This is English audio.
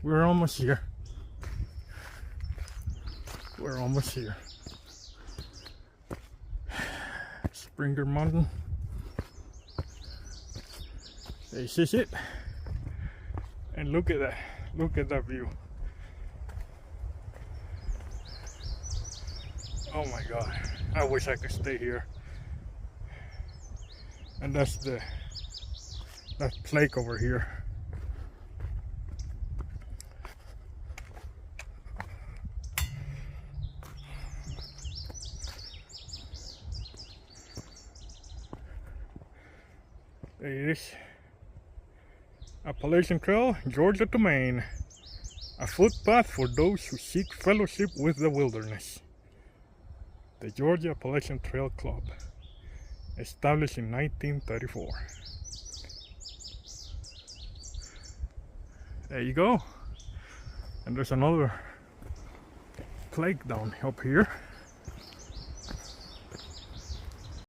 We're almost here. We're almost here. Springer Mountain. This is it. And look at that. Look at that view. Oh my God. I wish I could stay here. And that's that lake over here. There it is. Appalachian Trail, Georgia to Maine. A footpath for those who seek fellowship with the wilderness. The Georgia Appalachian Trail Club, established in 1934. There you go. And there's another lake down up here.